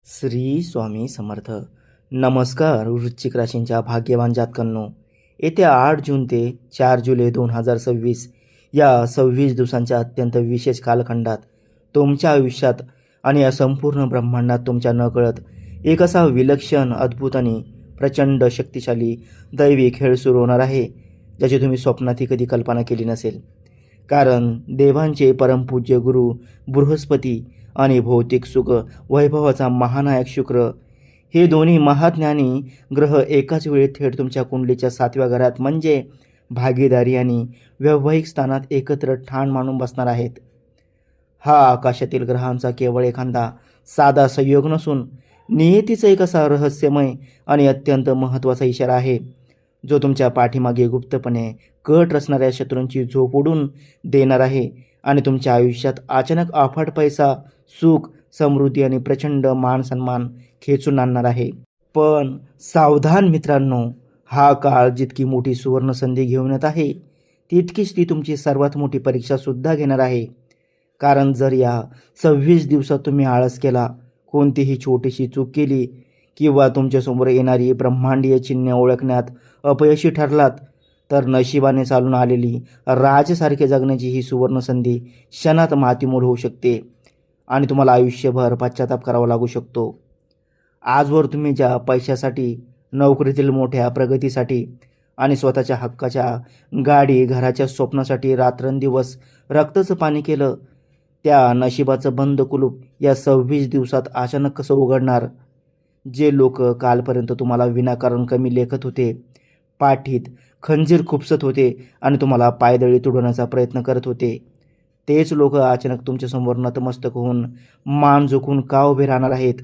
श्री स्वामी समर्थ. नमस्कार वृश्चिक राशींच्या भाग्यवान जातकांनो, येत्या 8 जून ते 4 जुलै 2026 या 26 दिवसांच्या अत्यंत विशेष कालखंडात तुमच्या आयुष्यात आणि या संपूर्ण ब्रह्मांडात तुमच्या नकळत एक असा विलक्षण, अद्भुत आणि प्रचंड शक्तिशाली दैवी खेळ सुरू होणार आहे, ज्याची तुम्ही स्वप्नातही कधी कल्पना केली नसेल. कारण देवांचे परमपूज्य गुरु बृहस्पती आणि भौतिक सुख वैभवाचा महानायक शुक्र हे दोन्ही महाज्ञानी ग्रह एकाच वेळी थेट तुमच्या कुंडलीच्या 7व्या घरात म्हणजे भागीदारी आणि वैवाहिक स्थानात एकत्र ठाण मांडून बसणार आहेत. हा आकाशातील ग्रहांचा केवळ एखादा साधा संयोग नसून नियतीचा एक असा रहस्यमय आणि अत्यंत महत्त्वाचा इशारा आहे, जो तुमच्या पाठीमागे गुप्तपणे कट रचणाऱ्या शत्रूंची झोप उडून देणार आहे आणि तुमच्या आयुष्यात अचानक अफाट पैसा, सुख, समृद्धी आणि प्रचंड मान सन्मान खेचून आणणार आहे. पण सावधान मित्रांनो, हा काळ जितकी मोठी सुवर्ण संधी घेऊन येत आहे, तितकीच ती तुमची सर्वात मोठी परीक्षा सुद्धा घेणार आहे. कारण जर या 26 दिवसात तुम्ही आळस केला, कोणतीही छोटीशी चूक केली किंवा तुमच्यासमोर येणारी ब्रह्मांडीय चिन्हे ओळखण्यात अपयशी ठरलात, तर नशिबाने चालून आलेली राजसारखे जगण्याची ही सुवर्ण संधी क्षणात मातीमोल होऊ शकते आणि तुम्हाला आयुष्यभर पश्चाताप करावा लागू शकतो. आजवर तुम्ही ज्या पैशासाठी, नोकरीतील मोठ्या प्रगतीसाठी आणि स्वतःच्या हक्काच्या गाडी, घराच्या स्वप्नासाठी रात्रंदिवस रक्ताचं पाणी केलं, त्या नशिबाचं बंद कुलूप या 26 दिवसात अचानक कसं उघडणार? जे लोक कालपर्यंत तुम्हाला विनाकारण कमी लेखत होते, पाठीत खंजीर खुपसत होते आणि तुम्हाला पायदळी तुडवण्याचा प्रयत्न करत होते, तेच लोक अचानक तुमच्यासमोर नतमस्तक होऊन मान झुकून का उभे राहणार आहेत?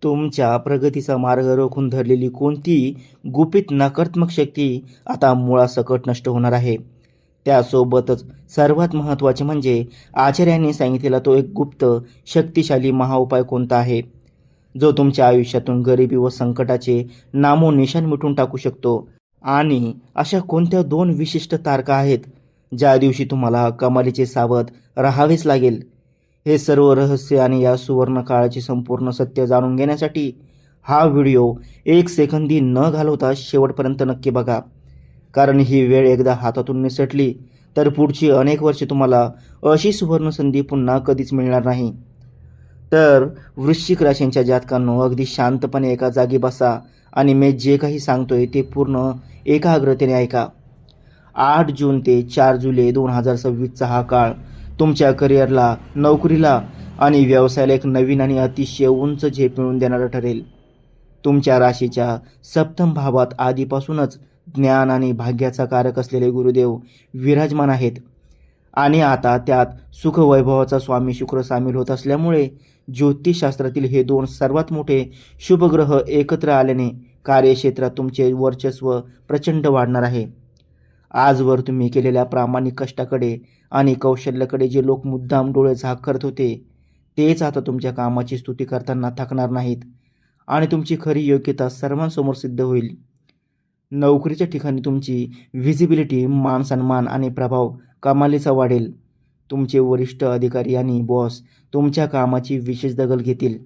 तुमच्या प्रगतीचा मार्ग रोखून धरलेली कोणती गुपित नकारात्मक शक्ती आता मुळासकट नष्ट होणार आहे. त्यासोबतच सर्वात महत्त्वाचे म्हणजे आचार्यांनी सांगितलेला तो एक गुप्त शक्तिशाली महाउपाय कोणता आहे, जो तुमच्या आयुष्यातून गरिबी व संकटाचे नामोनिशाण मिटून टाकू शकतो. आणि अशा कोणत्या 2 विशिष्ट तारखा आहेत ज्या दिवशी तुम्हाला कमालीचे सावध राहावेच लागेल? हे सर्व रहस्य आणि या सुवर्ण काळाचे संपूर्ण सत्य जाणून घेण्यासाठी हा व्हिडिओ 1 सेकंदही न घालवता शेवटपर्यंत नक्की बघा. कारण ही वेळ एकदा हातातून निसटली तर पुढची अनेक वर्षे तुम्हाला अशी सुवर्ण संधी पुन्हा कधीच मिळणार नाही. तर वृश्चिक राशींच्या जातकांनो, अगदी शांतपणे एका जागी बसा आणि मी जे काही सांगतोय ते पूर्ण एकाग्रतेने ऐका. 8 जून ते 4 जुलै 2026चा हा काळ तुमच्या करिअरला, नोकरीला आणि व्यवसायाला एक नवीन आणि अतिशय उंच झेप मिळवून देणारं ठरेल. तुमच्या राशीच्या सप्तम भावात आधीपासूनच ज्ञान आणि भाग्याचा कारक असलेले गुरुदेव विराजमान आहेत आणि आता त्यात सुखवैभवाचा स्वामी शुक्र सामील होत असल्यामुळे ज्योतिषशास्त्रातील हे 2 सर्वात मोठे शुभग्रह एकत्र आल्याने कार्यक्षेत्रात तुमचे वर्चस्व प्रचंड वाढणार आहे. आजवर तुम्ही केलेल्या प्रामाणिक कष्टाकडे आणि कौशल्याकडे जे लोक मुद्दाम डोळे झाक करत होते, तेच आता तुमच्या कामाची स्तुती करताना थकणार नाहीत आणि तुमची खरी योग्यता सर्वांसमोर सिद्ध होईल. नोकरीच्या ठिकाणी तुमची व्हिजिबिलिटी, मान सन्मान आणि प्रभाव कमालीचा वाढेल. तुमचे वरिष्ठ अधिकारी आणि बॉस तुमच्या कामाची विशेष दखल घेतील,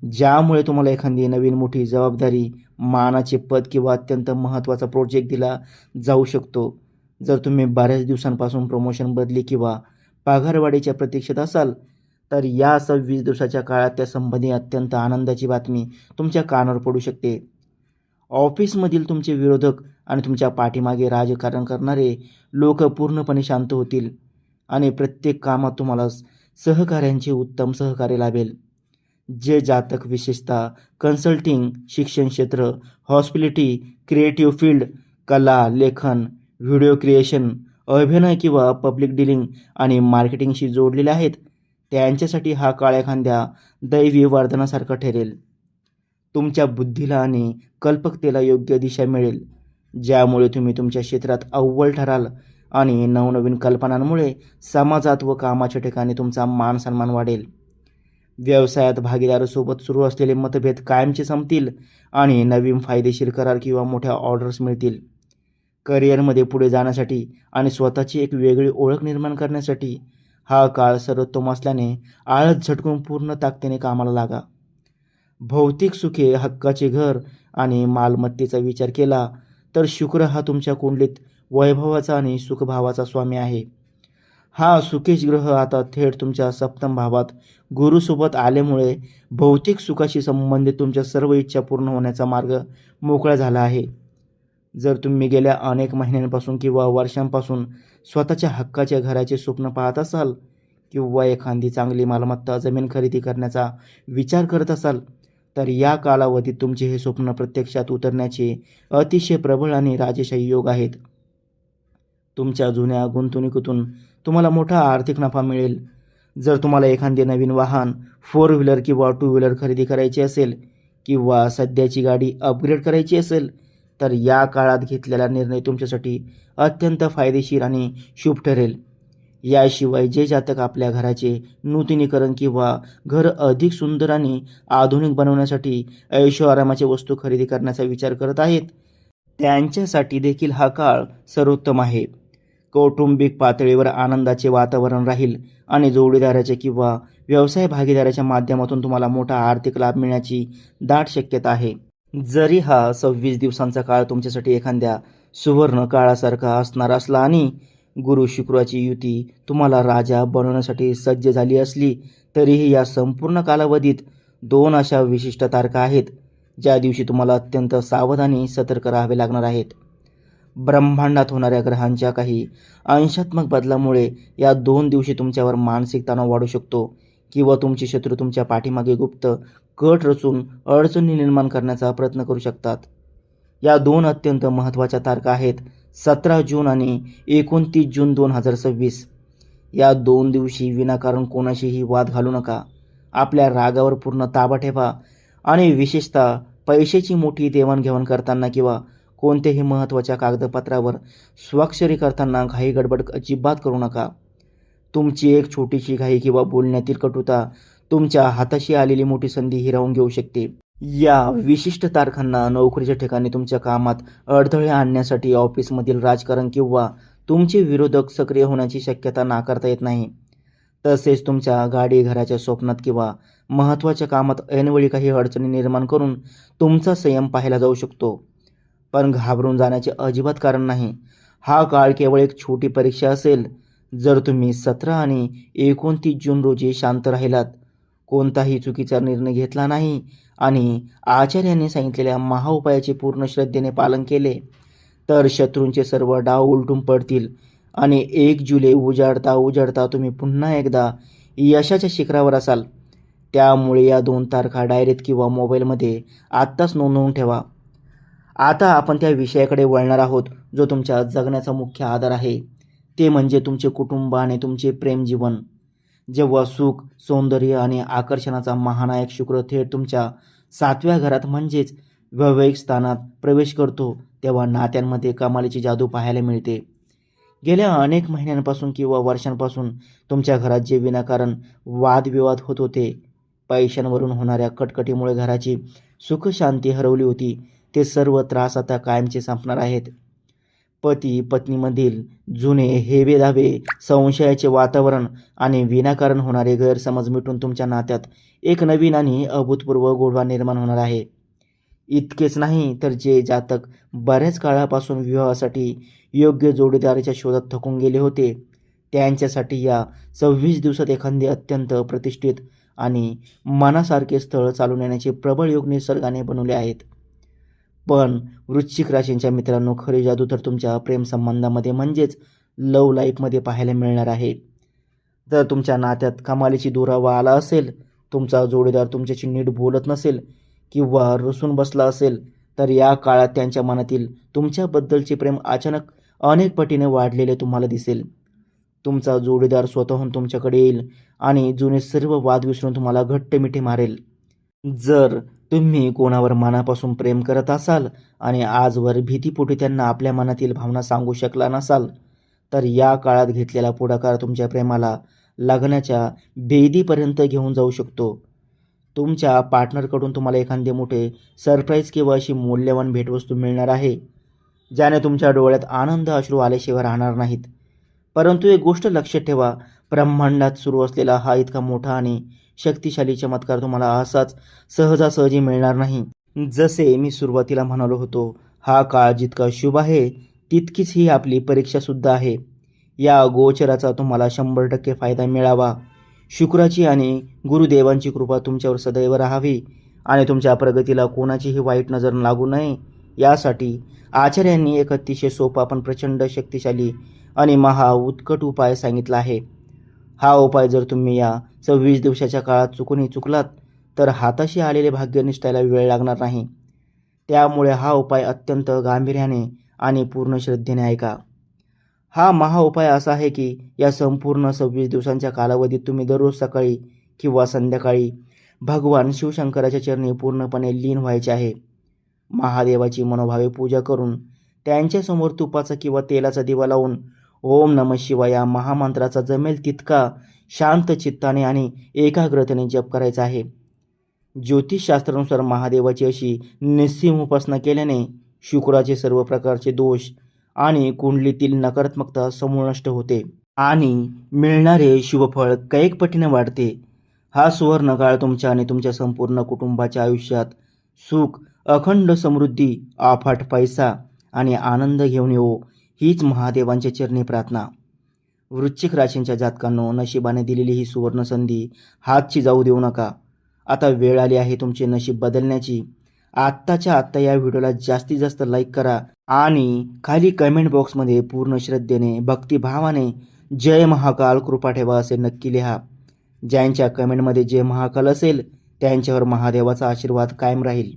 ज्यामुळे तुम्हाला एखादी नवीन मोठी जबाबदारी, मानाचे पद किंवा अत्यंत महत्त्वाचा प्रोजेक्ट दिला जाऊ शकतो. जर तुम्ही बऱ्याच दिवसांपासून प्रमोशन, बदली किंवा पगारवाढीच्या प्रतीक्षेत असाल, तर या 26 दिवसाच्या काळात त्या संबंधी अत्यंत आनंदाची बातमी तुमच्या कानावर पडू शकते. ऑफिसमधील तुमचे विरोधक आणि तुमच्या पाठीमागे राजकारण करणारे लोक पूर्णपणे शांत होतील आणि प्रत्येक कामात तुम्हाला सहकाऱ्यांचे उत्तम सहकार्य लाभेल. जे जातक विशेषतः कन्सल्टिंग, शिक्षण क्षेत्र, हॉस्पिटॅलिटी, क्रिएटिव्ह फील्ड, कला, लेखन, व्हिडिओ क्रिएशन, अभिनय किंवा पब्लिक डीलिंग आणि मार्केटिंगशी जोडलेले आहेत, त्यांच्यासाठी हा काळ एखाद्या दैवी वरदानासारखा ठरेल. तुमच्या बुद्धीला आणि कल्पकतेला योग्य दिशा मिळेल, ज्यामुळे तुम्ही तुमच्या क्षेत्रात अव्वल ठराल आणि नवनवीन कल्पनांमुळे समाजात व कामाच्या ठिकाणी तुमचा मान सन्मान वाढेल. व्यवसायात भागीदारासोबत सुरू असलेले मतभेद कायमचे संपतील आणि नवीन फायदेशीर करार किंवा मोठ्या ऑर्डर्स मिळतील. करिअरमध्ये पुढे जाण्यासाठी आणि स्वतःची एक वेगळी ओळख निर्माण करण्यासाठी हा काळ सर्वोत्तम असल्याने आळस झटकून पूर्ण ताकदीने कामाला लागा. भौतिक सुखे, हक्काचे घर आणि मालमत्तेचा विचार केला तर शुक्र हा तुमच्या कुंडलीत वैभवाचा आणि सुखभावाचा स्वामी आहे. हा सुकेश ग्रह आता थेट तुमच्या सप्तम भावात गुरुसोबत आल्यामुळे भौतिक सुखाशी संबंधित तुमच्या सर्व इच्छा पूर्ण होण्याचा मार्ग मोकळा झाला आहे. जर तुम्ही गेल्या अनेक महिन्यांपासून किंवा वर्षांपासून स्वतःच्या हक्काच्या घराचे स्वप्न पाहत असाल किंवा एखादी चांगली मालमत्ता जमीन खरेदी करण्याचा विचार करत असाल, तर या कालावधीत तुमचे हे स्वप्न प्रत्यक्षात उतरण्याचे अतिशय प्रबळ आणि राजेशाही योग आहेत. तुमच्या जुन्या गुंतवणुकीतून तुम्हाला मोठा आर्थिक नफा मिळेल. जर तुम्हाला एखादे नवीन वाहन, 4 व्हीलर किंवा 2 व्हीलर खरेदी करायची असेल किंवा सध्याची गाडी अपग्रेड करायची असेल, तर या काळात घेतलेला निर्णय तुमच्यासाठी अत्यंत फायदेशीर आणि शुभ ठरेल. याशिवाय जे जातक आपल्या घराचे नूतनीकरण किंवा घर अधिक सुंदर आणि आधुनिक बनवण्यासाठी ऐशोआरामाची वस्तू खरेदी करण्याचा विचार करत आहेत, त्यांच्यासाठी देखील हा काळ सर्वोत्तम आहे. कौटुंबिक पातळीवर आनंदाचे वातावरण राहील आणि जोडीदाराच्या किंवा व्यवसाय भागीदाराच्या माध्यमातून तुम्हाला मोठा आर्थिक लाभ मिळण्याची दाट शक्यता आहे. जरी हा 26 दिवसांचा काळ तुमच्यासाठी एखाद्या सुवर्ण काळासारखा असणार असला आणि गुरु शुक्राची युती तुम्हाला राजा बनवण्यासाठी सज्ज झाली असली, तरीही या संपूर्ण कालावधीत 2 अशा विशिष्ट तारखा आहेत ज्या दिवशी तुम्हाला अत्यंत सावधानी सतर्क राहावे लागणार आहेत. ब्रह्मांडात होणाऱ्या ग्रहांच्या काही अंशात्मक बदलामुळे या 2 दिवशी तुमच्यावर मानसिक तणाव वाढू शकतो किंवा तुमचे शत्रू तुमच्या पाठीमागे गुप्त कट रचून अडचणी निर्माण करण्याचा प्रयत्न करू शकतात. या 2 अत्यंत महत्त्वाच्या तारखा आहेत 17 जून आणि 29 जून 2026. या 2 दिवशी विनाकारण कोणाशीही वाद घालू नका. आपल्या रागावर पूर्ण ताबा ठेवा आणि विशेषतः पैशाची मोठी देवाणघेवाण करताना किंवा कोणत्याही महत्त्वाच्या कागदपत्रावर स्वाक्षरी करताना घाई गडबड अजिबात करू नका. तुमची एक छोटीशी घाई किंवा बोलण्यातील कटुता तुमच्या हाताशी आलेली मोठी संधी हिरावून घेऊ शकते. या विशिष्ट तारखांना नोकरीच्या ठिकाणी तुमच्या कामात अडथळे आणण्यासाठी ऑफिसमधील राजकारण किंवा तुमचे विरोधक सक्रिय होण्याची शक्यता नाकारता येत नाही. तसेच तुमच्या गाडी घराच्या स्वप्नात किंवा महत्त्वाच्या कामात ऐनवेळी काही अडचणी निर्माण करून तुमचा संयम पाहिला जाऊ शकतो. पण घाबरून जाण्याचे अजिबात कारण नाही. हा काळ केवळ एक छोटी परीक्षा असेल. जर तुम्ही 17 आणि 29 जून रोजी शांत राहिलात, कोणताही चुकीचा निर्णय घेतला नाही आणि आचार्यांनी सांगितलेल्या महाउपायाचे पूर्ण श्रद्धेने पालन केले, तर शत्रूंचे सर्व डाव उलटून पडतील आणि 1 जुलै उजाडता उजाडता तुम्ही पुन्हा एकदा यशाच्या शिखरावर असाल. त्यामुळे या 2 तारखा डायरीत किंवा मोबाईलमध्ये आत्ताच नोंदवून ठेवा. आता आपण त्या विषयाकडे वळणार आहोत जो तुमच्या जगण्याचा मुख्य आधार आहे. ते म्हणजे तुमचे कुटुंब आणि तुमचे प्रेमजीवन. जेव्हा सुख, सौंदर्य आणि आकर्षणाचा महानायक शुक्र थेट तुमच्या 7व्या घरात म्हणजेच वैवाहिक स्थानात प्रवेश करतो, तेव्हा नात्यांमध्ये कमालीची जादू पाहायला मिळते. गेल्या अनेक महिन्यांपासून किंवा वर्षांपासून तुमच्या घरात जे विनाकारण वादविवाद होत होते, पैशांवरून होणाऱ्या कटकटीमुळे घराची सुखशांती हरवली होती, ते सर्व त्रास आता कायमचे संपणार आहेत. पती पत्नीमधील जुने हेवेदावे, संशयाचे वातावरण आणि विनाकारण होणारे गैरसमज मिटून तुमच्या नात्यात एक नवीन आणि अभूतपूर्व गोडवा निर्माण होणार आहे. इतकेच नाही तर जे जातक बऱ्याच काळापासून विवाहासाठी योग्य जोडीदाराच्या शोधात थकून गेले होते, त्यांच्यासाठी या 26 दिवसात एखादे अत्यंत प्रतिष्ठित आणि मनासारखे स्थळ चालून येण्याचे प्रबळ योग निसर्गाने बनवले आहेत. पण वृश्चिक राशींच्या मित्रांनो, खरी जादू तर तुमच्या प्रेमसंबंधामध्ये म्हणजेच लव्ह लाईफमध्ये पाहायला मिळणार आहे. जर तुमच्या नात्यात कमालीची दुरावा आला असेल, तुमचा जोडीदार तुमच्याशी नीट बोलत नसेल किंवा रुसून बसला असेल, तर या काळात त्यांच्या मनातील तुमच्याबद्दलचे प्रेम अचानक अनेक पटीने वाढलेले तुम्हाला दिसेल. तुमचा जोडीदार स्वतःहून तुमच्याकडे येईल आणि जुने सर्व वाद विसरून तुम्हाला घट्ट मिठी मारेल. जर तुम्ही कोणावर मनापासून प्रेम करत असाल आणि आजवर भीतीपोटी त्यांना आपल्या मनातील भावना सांगू शकला नसाल, तर या काळात घेतलेला पुढाकार तुमच्या प्रेमाला लग्नाच्या बेदीपर्यंत घेऊन जाऊ शकतो. तुमच्या पार्टनरकडून तुम्हाला एखादे मोठे सरप्राईज किंवा अशी मौल्यवान भेटवस्तू मिळणार आहे, ज्याने तुमच्या डोळ्यात आनंद अश्रू आल्याशिवाय राहणार नाहीत. परंतु एक गोष्ट लक्षात ठेवा, ब्रह्मांडात सुरू असलेला हा इतका मोठा आणि शक्तिशाली चमत्कार तुम्हाला असाच सहजासहजी मिळणार नाही. जसे मी सुरुवातीला म्हणालो होतो, हा काळ जितका शुभ आहे तितकीच ही आपली परीक्षासुद्धा आहे. या गोचराचा तुम्हाला 100% फायदा मिळावा, शुक्राची आणि गुरुदेवांची कृपा तुमच्यावर सदैव राहावी आणि तुमच्या प्रगतीला कोणाचीही वाईट नजर लागू नये, यासाठी आचार्यांनी एक अतिशय सोपा पण प्रचंड शक्तिशाली आणि महा उत्कट उपाय सांगितला आहे. हा उपाय जर तुम्ही या 26 दिवसाच्या काळात चुकूनही चुकलात तर हाताशी आलेले भाग्य निसटायला वेळ लागणार नाही. त्यामुळे हा उपाय अत्यंत गांभीर्याने आणि पूर्ण श्रद्धेने ऐका. हा महा उपाय असा आहे की या संपूर्ण 26 दिवसांच्या कालावधीत तुम्ही दररोज सकाळी किंवा संध्याकाळी भगवान शिवशंकराच्या चरणी पूर्णपणे लीन व्हायचे आहे. महादेवाची मनोभावे पूजा करून त्यांच्यासमोर तुपाचा किंवा तेलाचा दिवा लावून ओम नमः शिवाय या महामंत्राचा जमेल तितका शांत चित्ताने आणि एकाग्रतेने जप करायचा आहे. ज्योतिषशास्त्रानुसार महादेवाची अशी निस्सीम उपासना केल्याने शुक्राचे सर्व प्रकारचे दोष आणि कुंडलीतील नकारात्मकता समूळ नष्ट होते आणि मिळणारे शुभफळ कैक पटीने वाढते. हा सुवर्णकाळ तुमच्या आणि तुमच्या संपूर्ण कुटुंबाच्या आयुष्यात सुख, अखंड समृद्धी, अफाट पैसा आणि आनंद घेऊन येवो, हीच महादेवांच्या चरणी प्रार्थना. वृश्चिक राशींच्या जातकांनो, नशिबाने दिलेली ही सुवर्ण संधी हातची जाऊ देऊ नका. आता वेळ आली आहे तुमचे नशीब बदलण्याची. आत्ताच्या आत्ता या व्हिडिओला जास्तीत जास्त लाईक करा आणि खाली कमेंट बॉक्समध्ये पूर्ण श्रद्धेने, भक्तिभावाने जय महाकाल कृपा ठेवा असे नक्की लिहा. ज्यांच्या कमेंटमध्ये जय महाकाल असेल त्यांच्यावर महादेवाचा आशीर्वाद कायम राहील.